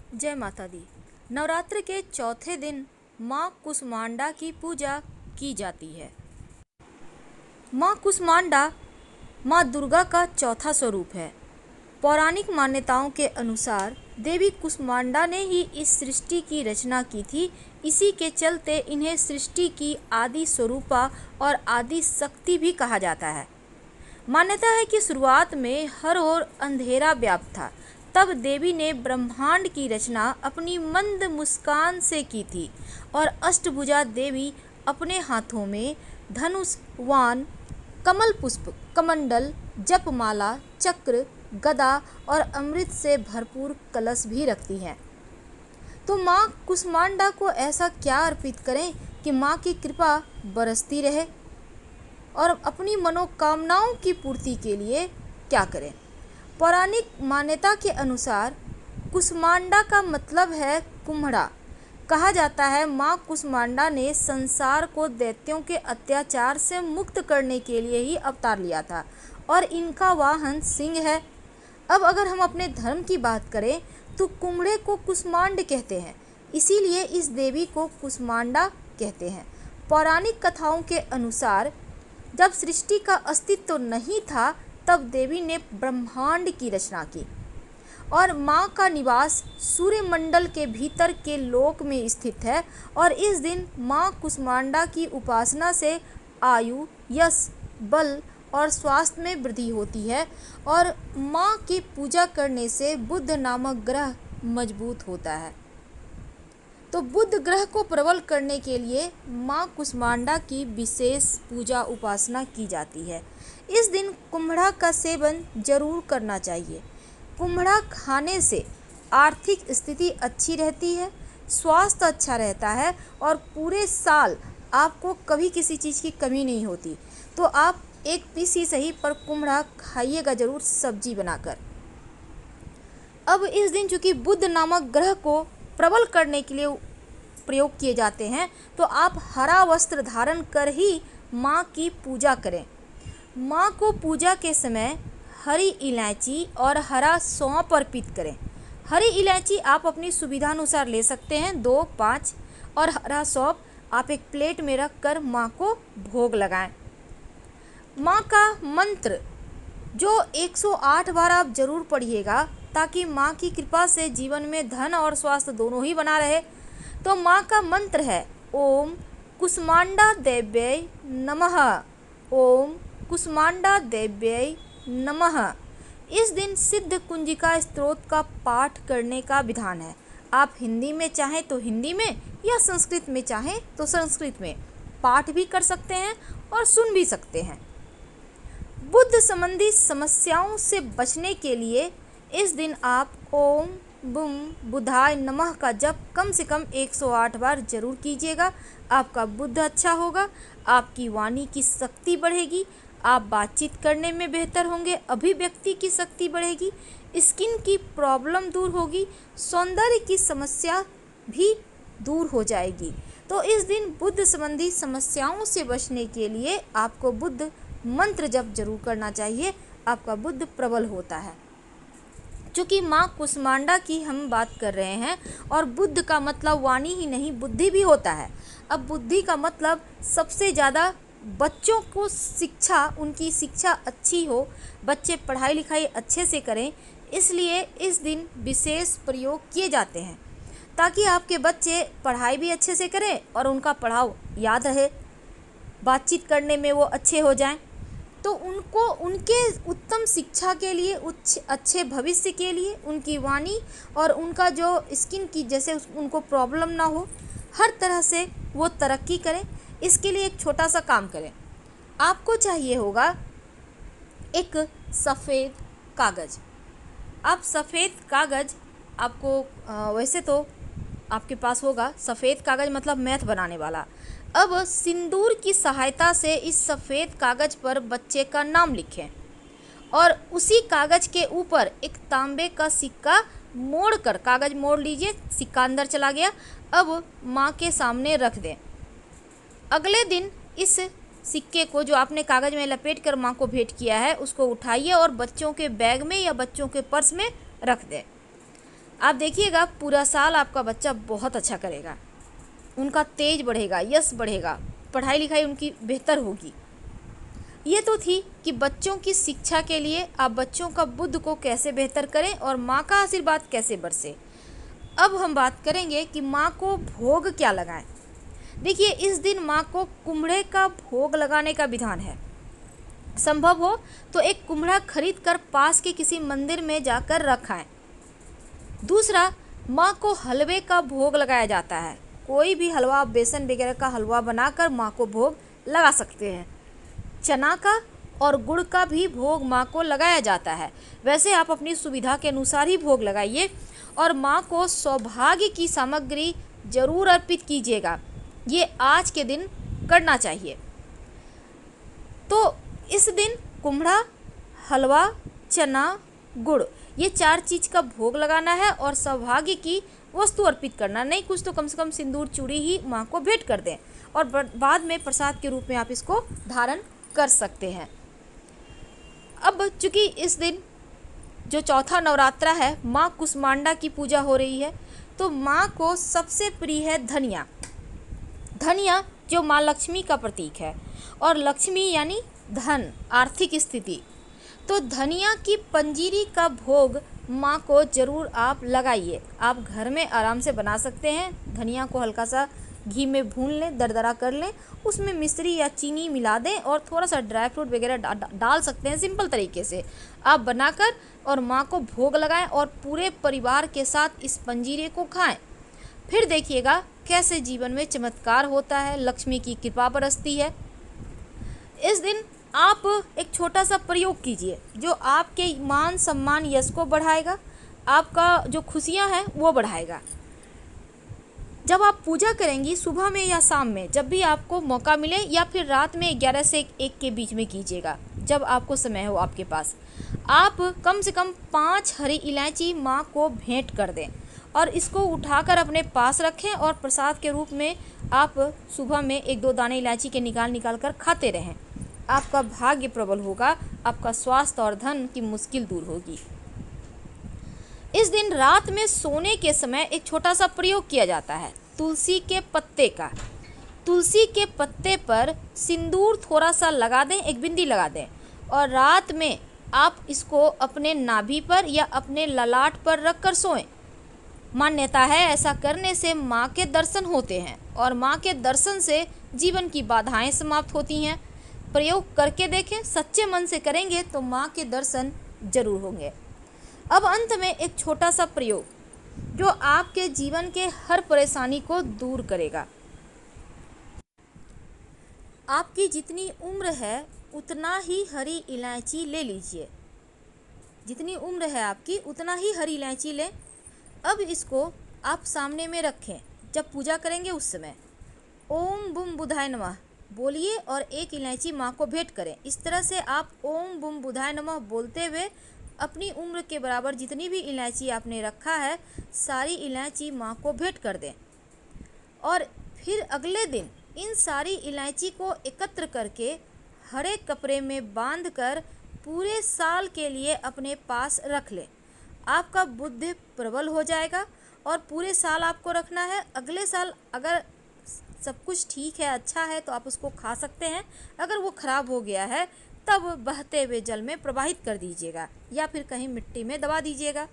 जय माता दी। नवरात्र के चौथे दिन माँ कुष्मांडा की पूजा की जाती है। माँ कुष्मांडा माँ दुर्गा का चौथा स्वरूप है। पौराणिक मान्यताओं के अनुसार देवी कुष्मांडा ने ही इस सृष्टि की रचना की थी। इसी के चलते इन्हें सृष्टि की आदि स्वरूपा और आदि शक्ति भी कहा जाता है। मान्यता है कि शुरुआत में हर ओर अंधेरा व्याप्त था, तब देवी ने ब्रह्मांड की रचना अपनी मंद मुस्कान से की थी और अष्टभुजा देवी अपने हाथों में धनुष, वान, कमल पुष्प, कमंडल, जपमाला, चक्र, गदा और अमृत से भरपूर कलश भी रखती हैं। तो माँ कुष्मांडा को ऐसा क्या अर्पित करें कि माँ की कृपा बरसती रहे, और अपनी मनोकामनाओं की पूर्ति के लिए क्या करें। पौराणिक मान्यता के अनुसार कुष्मांडा का मतलब है कुम्हड़ा। कहा जाता है माँ कुष्मांडा ने संसार को दैत्यों के अत्याचार से मुक्त करने के लिए ही अवतार लिया था और इनका वाहन सिंह है। अब अगर हम अपने धर्म की बात करें तो कुम्हड़े को कुष्मांड कहते हैं, इसीलिए इस देवी को कुष्मांडा कहते हैं। पौराणिक कथाओं के अनुसार जब सृष्टि का अस्तित्व नहीं था तब देवी ने ब्रह्मांड की रचना की और माँ का निवास सूर्यमंडल के भीतर के लोक में स्थित है और इस दिन माँ कुष्मांडा की उपासना से आयु, यश, बल और स्वास्थ्य में वृद्धि होती है और माँ की पूजा करने से बुध नामक ग्रह मजबूत होता है। तो बुध ग्रह को प्रबल करने के लिए माँ कुष्मांडा की विशेष पूजा उपासना की जाती है। इस दिन कुम्हड़ा का सेवन जरूर करना चाहिए। कुम्हड़ा खाने से आर्थिक स्थिति अच्छी रहती है, स्वास्थ्य अच्छा रहता है और पूरे साल आपको कभी किसी चीज़ की कमी नहीं होती। तो आप एक पीस ही सही पर कुम्हड़ा खाइएगा जरूर, सब्जी बनाकर। अब इस दिन चूँकि बुध नामक ग्रह को प्रबल करने के लिए प्रयोग किए जाते हैं, तो आप हरा वस्त्र धारण कर ही माँ की पूजा करें। माँ को पूजा के समय हरी इलायची और हरा सौंफ अर्पित करें। हरी इलायची आप अपनी सुविधानुसार ले सकते हैं, 2, 5, और हरा सौंफ आप एक प्लेट में रख कर माँ को भोग लगाएं। माँ का मंत्र जो 108 बार आप जरूर पढ़िएगा ताकि माँ की कृपा से जीवन में धन और स्वास्थ्य दोनों ही बना रहे। तो माँ का मंत्र है ओम कुष्मांडा देव्यै नमः, ओम कुष्मांडा देव्यै नमः। इस दिन सिद्ध कुंजिका स्तोत्र का पाठ करने का विधान है। आप हिंदी में चाहें तो हिंदी में या संस्कृत में चाहें तो संस्कृत में पाठ भी कर सकते हैं और सुन भी सकते हैं। बुद्ध संबंधी समस्याओं से बचने के लिए इस दिन आप ओम बुम बुधाय नमः का जप कम से कम 108 बार जरूर कीजिएगा। आपका बुद्ध अच्छा होगा, आपकी वाणी की शक्ति बढ़ेगी, आप बातचीत करने में बेहतर होंगे, अभिव्यक्ति की शक्ति बढ़ेगी, स्किन की प्रॉब्लम दूर होगी, सौंदर्य की समस्या भी दूर हो जाएगी। तो इस दिन बुद्ध संबंधी समस्याओं से बचने के लिए आपको बुद्ध मंत्र जप जरूर करना चाहिए। आपका बुद्ध प्रबल होता है। चूँकि माँ कुष्मांडा की हम बात कर रहे हैं और बुद्ध का मतलब वाणी ही नहीं बुद्धि भी होता है। अब बुद्धि का मतलब सबसे ज़्यादा बच्चों को शिक्षा, उनकी शिक्षा अच्छी हो, बच्चे पढ़ाई लिखाई अच्छे से करें, इसलिए इस दिन विशेष प्रयोग किए जाते हैं ताकि आपके बच्चे पढ़ाई भी अच्छे से करें और उनका पढ़ाव याद रहे, बातचीत करने में वो अच्छे हो जाएं। तो उनको उनके उत्तम शिक्षा के लिए, अच्छे भविष्य के लिए उनकी वाणी और उनका जो स्किन की जैसे उनको प्रॉब्लम ना हो, हर तरह से वो तरक्की करें। इसके लिए एक छोटा सा काम करें। आपको चाहिए होगा एक सफ़ेद कागज़। आप सफ़ेद कागज़ आपको वैसे तो आपके पास होगा सफ़ेद कागज़, मतलब मैथ बनाने वाला। अब सिंदूर की सहायता से इस सफ़ेद कागज़ पर बच्चे का नाम लिखें और उसी कागज़ के ऊपर एक तांबे का सिक्का मोड़ कर, कागज़ मोड़ लीजिए, सिक्का अंदर चला गया, अब माँ के सामने रख दें। अगले दिन इस सिक्के को जो आपने कागज़ में लपेट कर माँ को भेंट किया है उसको उठाइए और बच्चों के बैग में या बच्चों के पर्स में रख दें। आप देखिएगा पूरा साल आपका बच्चा बहुत अच्छा करेगा, उनका तेज बढ़ेगा, यश बढ़ेगा, पढ़ाई लिखाई उनकी बेहतर होगी। ये तो थी कि बच्चों की शिक्षा के लिए आप बच्चों का बुद्धि को कैसे बेहतर करें और माँ का आशीर्वाद कैसे बरसे। अब हम बात करेंगे कि माँ को भोग क्या लगाएं। देखिए, इस दिन माँ को कुम्हड़े का भोग लगाने का विधान है। संभव हो तो एक कुम्हड़ा खरीद कर पास के किसी मंदिर में जाकर रखाएं। दूसरा, माँ को हलवे का भोग लगाया जाता है। कोई भी हलवा, बेसन वगैरह का हलवा बनाकर माँ को भोग लगा सकते हैं। चना का और गुड़ का भी भोग माँ को लगाया जाता है। वैसे आप अपनी सुविधा के अनुसार ही भोग लगाइए और माँ को सौभाग्य की सामग्री जरूर अर्पित कीजिएगा। ये आज के दिन करना चाहिए। तो इस दिन कुम्हड़ा, हलवा, चना, गुड़, ये 4 चीज़ का भोग लगाना है और सौभाग्य की वस्तु अर्पित करना। नहीं कुछ तो कम से कम सिंदूर चूड़ी ही माँ को भेंट कर दें और बाद में प्रसाद के रूप में आप इसको धारण कर सकते हैं। अब चूँकि इस दिन जो चौथा नवरात्रा है, माँ कुष्मांडा की पूजा हो रही है, तो माँ को सबसे प्रिय है धनिया। धनिया जो माँ लक्ष्मी का प्रतीक है और लक्ष्मी यानी धन, आर्थिक स्थिति। तो धनिया की पंजीरी का भोग माँ को ज़रूर आप लगाइए। आप घर में आराम से बना सकते हैं। धनिया को हल्का सा घी में भून लें, दरदरा कर लें, उसमें मिश्री या चीनी मिला दें और थोड़ा सा ड्राई फ्रूट वगैरह डाल सकते हैं। सिंपल तरीके से आप बनाकर और माँ को भोग लगाएं और पूरे परिवार के साथ इस पंजीरे को खाएं। फिर देखिएगा कैसे जीवन में चमत्कार होता है, लक्ष्मी की कृपा बरसती है। इस दिन आप एक छोटा सा प्रयोग कीजिए जो आपके मान सम्मान यश को बढ़ाएगा, आपका जो खुशियां हैं वो बढ़ाएगा। जब आप पूजा करेंगी सुबह में या शाम में, जब भी आपको मौका मिले, या फिर रात में 11 से 1 के बीच में कीजिएगा, जब आपको समय हो आपके पास। आप कम से कम 5 हरी इलायची माँ को भेंट कर दें और इसको उठाकर अपने पास रखें और प्रसाद के रूप में आप सुबह में 1-2 दाने इलायची के निकाल कर खाते रहें। आपका भाग्य प्रबल होगा, आपका स्वास्थ्य और धन की मुश्किल दूर होगी। इस दिन रात में सोने के समय एक छोटा सा प्रयोग किया जाता है तुलसी के पत्ते का। तुलसी के पत्ते पर सिंदूर थोड़ा सा लगा दें, एक बिंदी लगा दें और रात में आप इसको अपने नाभि पर या अपने ललाट पर रख कर सोएं। मान्यता है ऐसा करने से माँ के दर्शन होते हैं और माँ के दर्शन से जीवन की बाधाएं समाप्त होती हैं। प्रयोग करके देखें, सच्चे मन से करेंगे तो माँ के दर्शन जरूर होंगे। अब अंत में एक छोटा सा प्रयोग जो आपके जीवन के हर परेशानी को दूर करेगा। आपकी जितनी उम्र है उतना ही हरी इलायची ले लीजिए। जितनी उम्र है आपकी उतना ही हरी इलायची लें। अब इसको आप सामने में रखें। जब पूजा करेंगे उस समय ओम बुम बुधाय नमः बोलिए और 1 इलायची माँ को भेंट करें। इस तरह से आप ओम बुम बुधाय नमः बोलते हुए अपनी उम्र के बराबर जितनी भी इलायची आपने रखा है सारी इलायची माँ को भेंट कर दें और फिर अगले दिन इन सारी इलायची को एकत्र करके हरे कपड़े में बांधकर पूरे साल के लिए अपने पास रख लें। आपका बुद्धि प्रबल हो जाएगा और पूरे साल आपको रखना है। अगले साल अगर सब कुछ ठीक है, अच्छा है, तो आप उसको खा सकते हैं। अगर वो खराब हो गया है तब बहते हुए जल में प्रवाहित कर दीजिएगा या फिर कहीं मिट्टी में दबा दीजिएगा।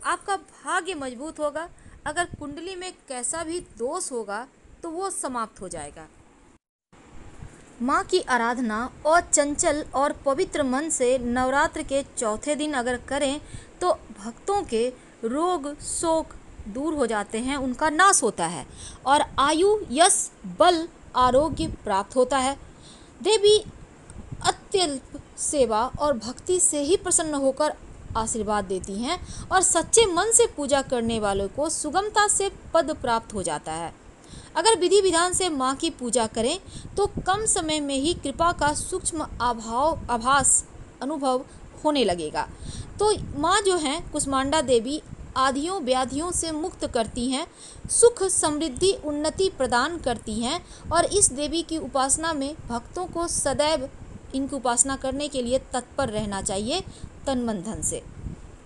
आपका भाग्य मजबूत होगा। अगर कुंडली में कैसा भी दोष होगा तो वो समाप्त हो जाएगा। माँ की आराधना और चंचल और पवित्र मन से नवरात्र के चौथे दिन अगर करें तो भक्तों के रोग शोक दूर हो जाते हैं, उनका नाश होता है और आयु, यश, बल, आरोग्य प्राप्त होता है। देवी अत्यल्प सेवा और भक्ति से ही प्रसन्न होकर आशीर्वाद देती हैं और सच्चे मन से पूजा करने वालों को सुगमता से पद प्राप्त हो जाता है। अगर विधि विधान से माँ की पूजा करें तो कम समय में ही कृपा का सूक्ष्म आभास अनुभव होने लगेगा। तो माँ जो हैं कुष्मांडा देवी आधियों व्याधियों से मुक्त करती हैं, सुख समृद्धि उन्नति प्रदान करती हैं और इस देवी की उपासना में भक्तों को सदैव इनकी उपासना करने के लिए तत्पर रहना चाहिए तन मन धन से।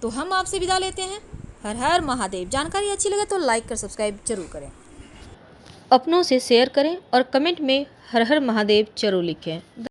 तो हम आपसे विदा लेते हैं। हर हर महादेव। जानकारी अच्छी लगे तो लाइक कर सब्सक्राइब जरूर करें, अपनों से शेयर करें और कमेंट में हर हर महादेव जरूर लिखें।